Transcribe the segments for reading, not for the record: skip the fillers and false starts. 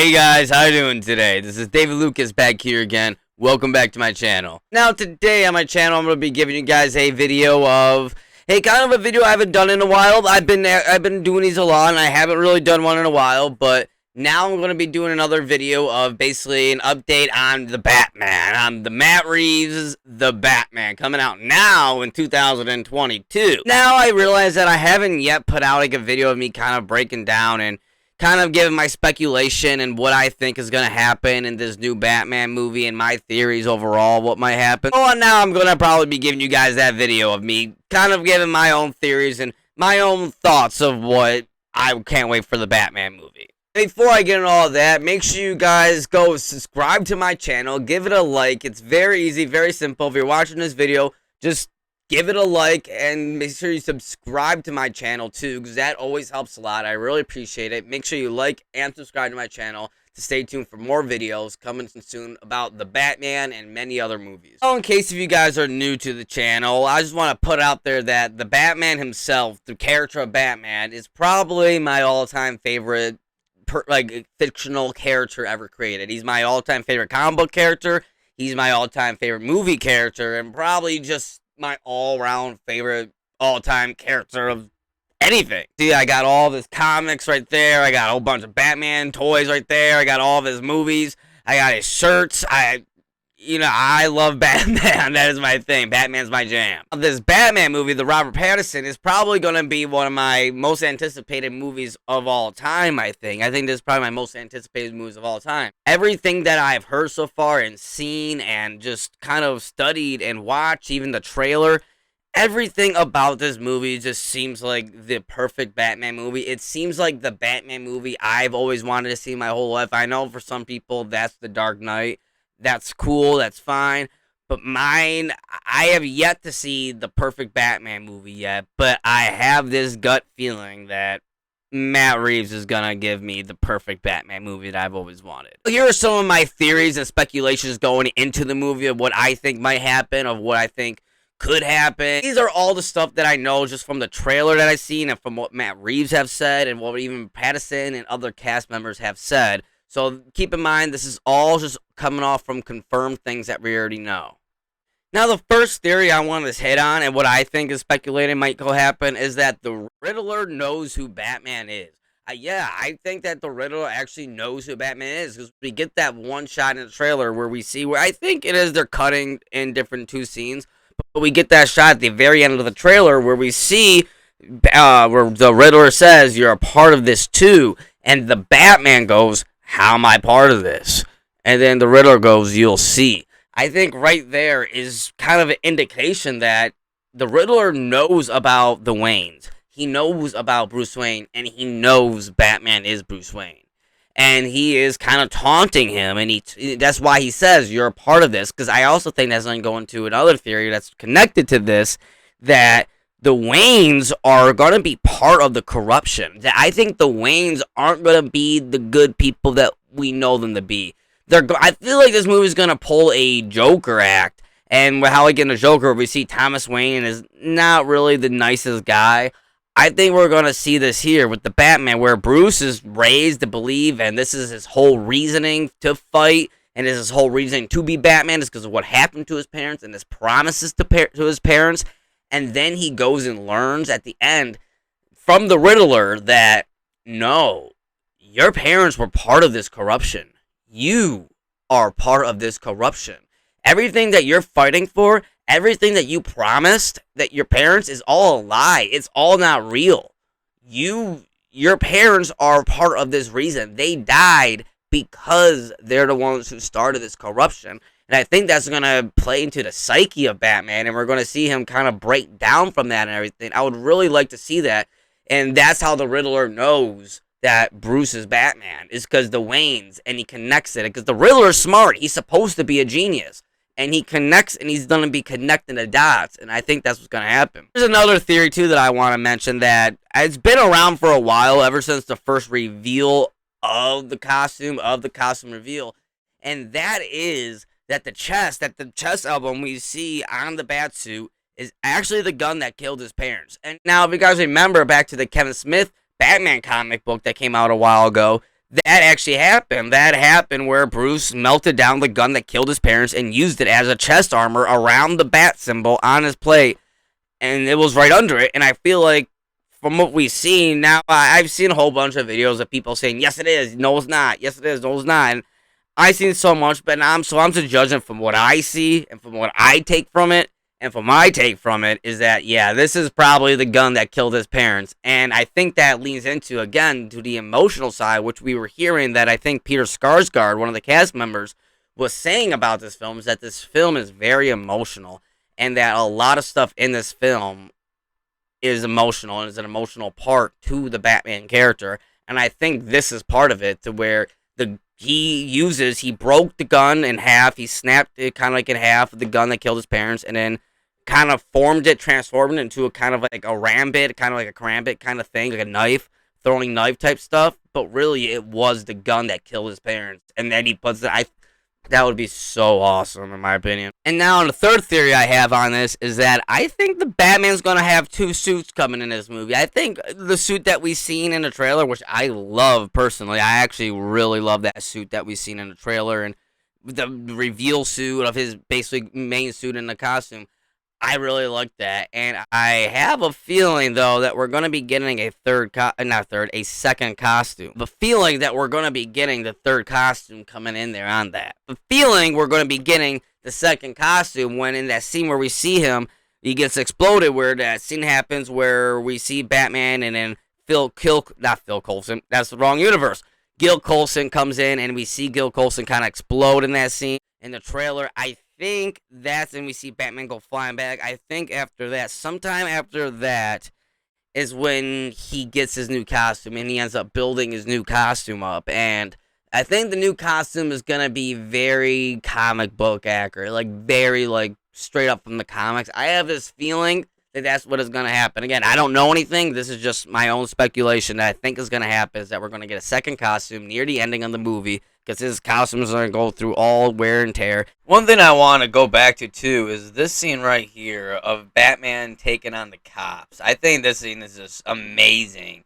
Hey guys, how you doing today? This is David Lucas back here again. Welcome back to my channel. Now today on my channel, I'm going to be giving you guys a video of, kind of a video I haven't done in a while. I've been doing these a lot, and I haven't really done one in a while, but now I'm going to be doing another video of basically an update on the Batman, on the Matt Reeves' The Batman, coming out now in 2022. Now I realize that I haven't yet put out like a video of me kind of breaking down and kind of giving my speculation and what I think is going to happen in this new Batman movie and my theories overall, what might happen. Oh, and now I'm going to probably be giving you guys that video of me kind of giving my own theories and my own thoughts of what I can't wait for the Batman movie. Before I get into all that, make sure you guys go subscribe to my channel, give it a like. It's very easy, very simple. If you're watching this video, just give it a like and make sure you subscribe to my channel too, because that always helps a lot. I really appreciate it. Make sure you like and subscribe to my channel to stay tuned for more videos coming soon about the Batman and many other movies. So in case if you guys are new to the channel, I just want to put out there that the Batman himself, the character of Batman, is probably my all-time favorite fictional character ever created. He's my all-time favorite comic book character. He's my all-time favorite movie character, and probably just my all-round favorite all-time character of anything. See, I got all of his comics right there. I got a whole bunch of Batman toys right there. I got all of his movies. I got his shirts. I love Batman. That is my thing. Batman's my jam. This Batman movie, the Robert Pattinson, is probably going to be one of my most anticipated movies of all time, I think. I think this is probably my most anticipated movies of all time. Everything that I've heard so far and seen and just kind of studied and watched, even the trailer, everything about this movie just seems like the perfect Batman movie. It seems like the Batman movie I've always wanted to see my whole life. I know for some people that's The Dark Knight. That's cool, that's fine, but mine, I have yet to see the perfect Batman movie yet, but I have this gut feeling that Matt Reeves is gonna give me the perfect Batman movie that I've always wanted. Here are some of my theories and speculations going into the movie of what I think might happen, of what I think could happen. These are all the stuff that I know just from the trailer that I've seen and from what Matt Reeves have said and what even Pattinson and other cast members have said. So keep in mind, this is all just coming off from confirmed things that we already know. Now, the first theory I want to hit on, and what I think is speculating might go happen, is that the Riddler knows who Batman is. I think that the Riddler actually knows who Batman is, because we get that one shot in the trailer where we see, where I think it is they're cutting in different two scenes, but we get that shot at the very end of the trailer where we see where the Riddler says, "You're a part of this too," and the Batman goes, "How am I part of this?" And then the Riddler goes, "You'll see." I think right there is kind of an indication that the Riddler knows about the Waynes. He knows about Bruce Wayne, and he knows Batman is Bruce Wayne. And he is kind of taunting him, and that's why he says, "You're a part of this." Because I also think that's going to go into another theory that's connected to this, that the Waynes are going to be part of the corruption. I think the Waynes aren't going to be the good people that we know them to be. I feel like this movie is going to pull a Joker act. And how we get in the Joker, we see Thomas Wayne is not really the nicest guy. I think we're going to see this here with the Batman, where Bruce is raised to believe, and this is his whole reasoning to fight, and his whole reasoning to be Batman is because of what happened to his parents and his promises to his parents. And then he goes and learns at the end from the Riddler that, no, your parents were part of this corruption. You are part of this corruption. Everything that you're fighting for, everything that you promised that your parents is all a lie. It's all not real. Your parents are part of this reason. They died because they're the ones who started this corruption. And I think that's going to play into the psyche of Batman, and we're going to see him kind of break down from that and everything. I would really like to see that, and that's how the Riddler knows that Bruce is Batman, is because the Waynes, and he connects it, because the Riddler is smart. He's supposed to be a genius, and he connects, and he's going to be connecting the dots, and I think that's what's going to happen. There's another theory, too, that I want to mention that it's been around for a while, ever since the first reveal of the costume reveal, and that is that the chest album we see on the Batsuit is actually the gun that killed his parents. And now, if you guys remember back to the Kevin Smith Batman comic book that came out a while ago, that actually happened. That happened where Bruce melted down the gun that killed his parents and used it as a chest armor around the bat symbol on his plate, and it was right under it. And I feel like from what we've seen now, I've seen a whole bunch of videos of people saying, yes, it is, no, it's not, yes, it is, no, it's not. And I've seen so much, but I'm just judging from what I see and from what I take from it. And from my take from it is that, yeah, this is probably the gun that killed his parents. And I think that leans into, again, to the emotional side, which we were hearing that I think Peter Skarsgård, one of the cast members, was saying about this film, is that this film is very emotional and that a lot of stuff in this film is emotional and is an emotional part to the Batman character. And I think this is part of it, to where he broke the gun in half, he snapped it kind of like in half, the gun that killed his parents, and then kind of transformed it into a kind of like a rambit, kind of like a karambit kind of thing, like a knife, throwing knife type stuff. But really, it was the gun that killed his parents. And then he puts it, that would be so awesome, in my opinion. And now, the third theory I have on this is that I think the Batman's going to have two suits coming in this movie. I think the suit that we've seen in the trailer, which I love personally, I actually really love that suit that we've seen in the trailer, and the reveal suit of his basically main suit in the costume. I really like that, and I have a feeling though that we're going to be getting a second costume. The feeling that we're going to be getting the third costume coming in there on that. The feeling we're going to be getting the second costume when in that scene where we see him, he gets exploded, where that scene happens where we see Batman and then not Phil Coulson, that's the wrong universe. Gil Coulson comes in and we see Gil Coulson kind of explode in that scene in the trailer. I think that's when we see Batman go flying back. I think sometime after that is when he gets his new costume and he ends up building his new costume up. And I think the new costume is going to be very comic book accurate, like very like straight up from the comics. I have this feeling that that's what is going to happen. Again, I don't know anything. This is just my own speculation that I think is going to happen, is that we're going to get a second costume near the ending of the movie, because his costumes are going to go through all wear and tear. One thing I want to go back to, too, is this scene right here of Batman taking on the cops. I think this scene is just amazing.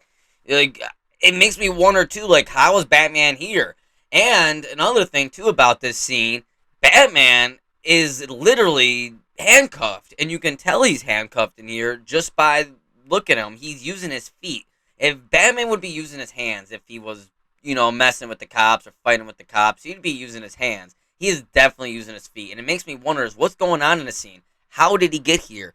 Like, it makes me wonder, too, like, how is Batman here? And another thing, too, about this scene, Batman is literally handcuffed, and you can tell he's handcuffed in here just by looking at him. He's using his feet. If Batman would be using his hands, if he was, messing with the cops or fighting with the cops, he'd be using his hands. He is definitely using his feet, and it makes me wonder, is what's going on in the scene? How did he get here?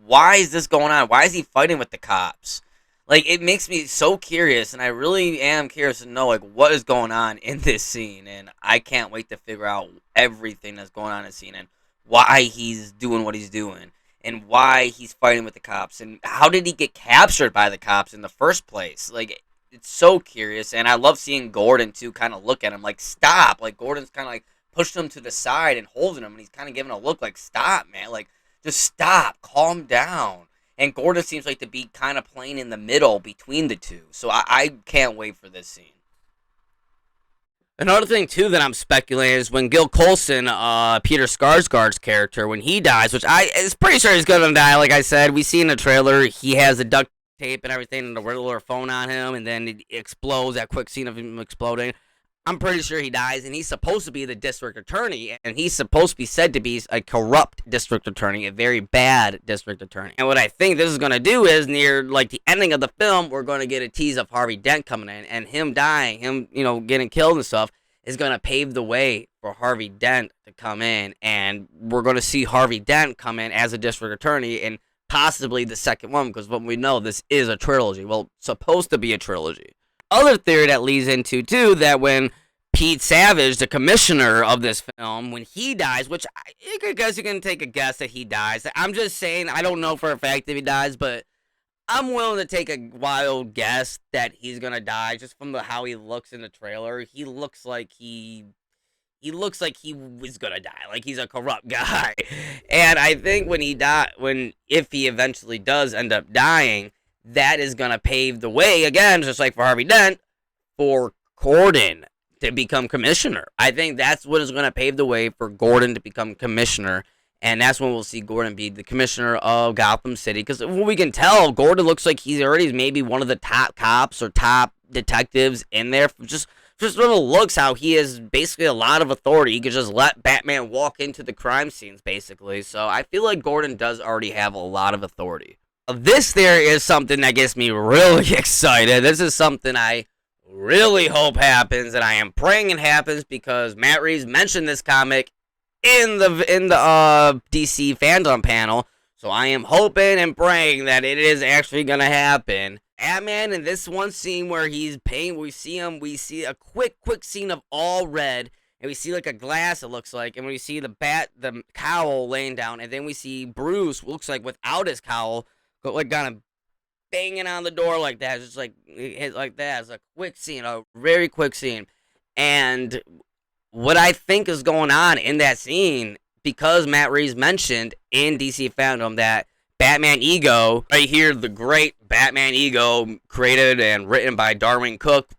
Why is this going on? Why is he fighting with the cops? Like, it makes me so curious, and I really am curious to know, like, what is going on in this scene, and I can't wait to figure out everything that's going on in the scene, and why he's doing what he's doing, and why he's fighting with the cops, and how did he get captured by the cops in the first place? Like, it's so curious, and I love seeing Gordon, too, kind of look at him like, stop. Like, Gordon's kind of, like, pushing him to the side and holding him, and he's kind of giving a look like, stop, man. Like, just stop. Calm down. And Gordon seems like to be kind of playing in the middle between the two. So I can't wait for this scene. Another thing, too, that I'm speculating is when Gil Coulson, Peter Skarsgård's character, when he dies, which I is pretty sure he's going to die, like I said. We see in the trailer, he has the duct tape and everything and the Riddler phone on him, and then it explodes, that quick scene of him exploding. I'm pretty sure he dies, and he's supposed to be the district attorney, and he's supposed to be said to be a corrupt district attorney, a very bad district attorney. And what I think this is going to do is, near, like, the ending of the film, we're going to get a tease of Harvey Dent coming in, and him dying, him, getting killed and stuff, is going to pave the way for Harvey Dent to come in, and we're going to see Harvey Dent come in as a district attorney, and possibly the second one, because what we know, this is a trilogy. Well, supposed to be a trilogy. Other theory that leads into, too, that when Pete Savage, the commissioner of this film, when he dies, which I guess you can take a guess that he dies. I'm just saying, I don't know for a fact if he dies, but I'm willing to take a wild guess that he's going to die just from how he looks in the trailer. He looks like he was going to die, like he's a corrupt guy. And I think if he eventually does end up dying, that is going to pave the way, again, just like for Harvey Dent, for Gordon to become commissioner. I think that's what is going to pave the way for Gordon to become commissioner, and that's when we'll see Gordon be the commissioner of Gotham City, because what we can tell, Gordon looks like he's already maybe one of the top cops or top detectives in there, just just little looks how he has basically a lot of authority. He could just let Batman walk into the crime scenes, basically. So I feel like Gordon does already have a lot of authority. This there is something that gets me really excited. This is something I really hope happens, and I am praying it happens, because Matt Reeves mentioned this comic in the DC fandom panel. So I am hoping and praying that it is actually gonna happen. Batman, in this one scene where he's painting, we see a quick scene of all red, and we see like a glass, it looks like, and we see the cowl laying down, and then we see Bruce, looks like without his cowl, like kind of banging on the door like that, just like that. It's a quick scene, a very quick scene. And what I think is going on in that scene, because Matt Reeves mentioned in DC fandom that Batman Ego, right here, the great Batman Ego, created and written by Darwyn Cooke,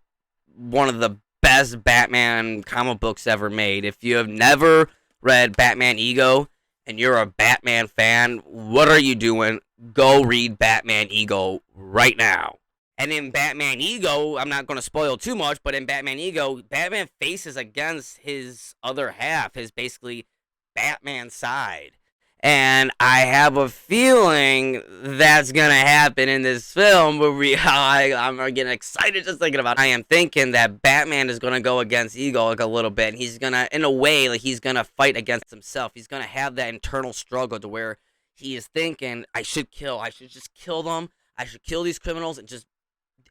one of the best Batman comic books ever made. If you have never read Batman Ego and you're a Batman fan, what are you doing? Go read Batman Ego right now. And in Batman Ego, I'm not going to spoil too much, but in Batman Ego, Batman faces against his other half, his basically Batman side. And I have a feeling that's going to happen in this film. I'm getting excited just thinking about it. I am thinking that Batman is going to go against Ego like a little bit. And he's going to, in a way, like he's going to fight against himself. He's going to have that internal struggle to where he is thinking, I should just kill them. I should kill these criminals and just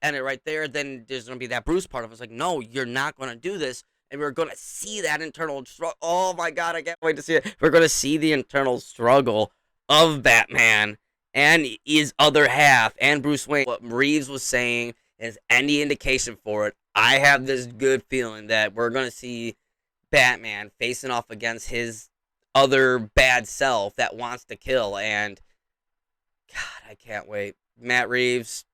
end it right there. Then there's going to be that Bruce part of it. It's like, no, you're not going to do this. And we're going to see that internal struggle. Oh my God, I can't wait to see it. We're going to see the internal struggle of Batman and his other half and Bruce Wayne. What Reeves was saying is any indication for it. I have this good feeling that we're going to see Batman facing off against his other bad self that wants to kill. And God, I can't wait. Matt Reeves,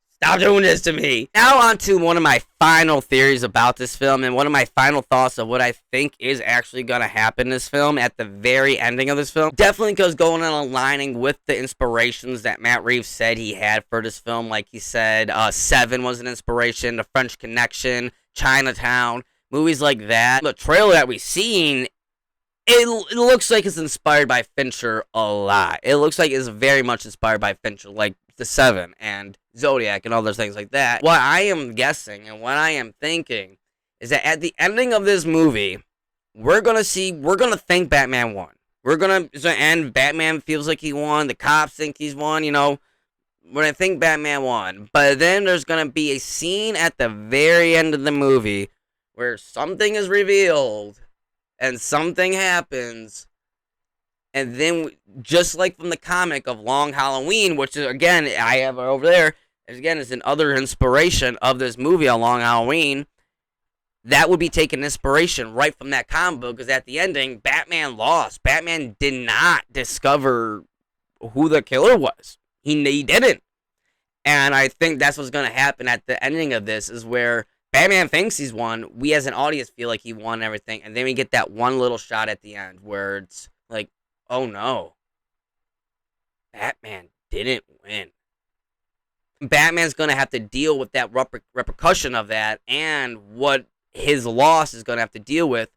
stop doing this to me. Now on to one of my final theories about this film, and one of my final thoughts of what I think is actually going to happen in this film at the very ending of this film. Definitely goes going and aligning with the inspirations that Matt Reeves said he had for this film. Like he said, Seven was an inspiration, The French Connection, Chinatown, movies like that. The trailer that we've seen, it looks like it's inspired by Fincher a lot. It looks like it's very much inspired by Fincher, like The Seven and Zodiac and all those things like that. What I am guessing and what I am thinking is that at the ending of this movie, we're gonna think Batman won. And Batman feels like he won. The cops think he's won. You know, we're gonna think Batman won. But then there's gonna be a scene at the very end of the movie where something is revealed and something happens. And then, just like from the comic of Long Halloween, which is, again, I have over there, again, is another inspiration of this movie, A Long Halloween, that would be taking inspiration right from that comic book, because at the ending, Batman lost. Batman did not discover who the killer was. He didn't. And I think that's what's going to happen at the ending of this, is where Batman thinks he's won. We as an audience feel like he won everything. And then we get that one little shot at the end where it's like, oh no, Batman didn't win. Batman's going to have to deal with that repercussion of that, and what his loss is going to have to deal with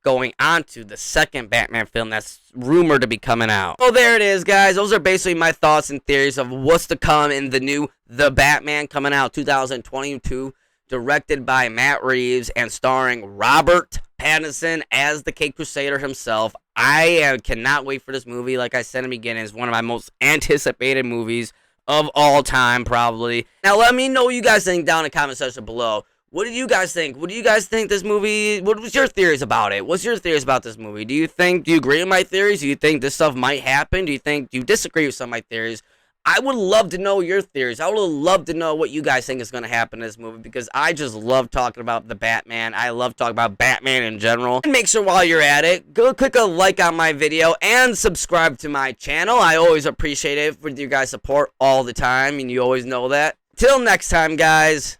going on to the second Batman film that's rumored to be coming out. So there it is, guys. Those are basically my thoughts and theories of what's to come in the new The Batman coming out 2022, directed by Matt Reeves and starring Robert Pattinson as the Caped Crusader himself. I cannot wait for this movie. Like I said in the beginning, it's one of my most anticipated movies of all time, probably. Now, let me know what you guys think down in the comment section below. What did you guys think? What do you guys think this movie, what was your theories about it? What's your theories about this movie? Do you agree with my theories? Do you think this stuff might happen? Do you disagree with some of my theories? I would love to know your theories. I would love to know what you guys think is going to happen in this movie, because I just love talking about the Batman. I love talking about Batman in general. And make sure while you're at it, go click a like on my video and subscribe to my channel. I always appreciate it with your guys' support all the time, and you always know that. Till next time, guys.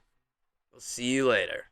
We'll see you later.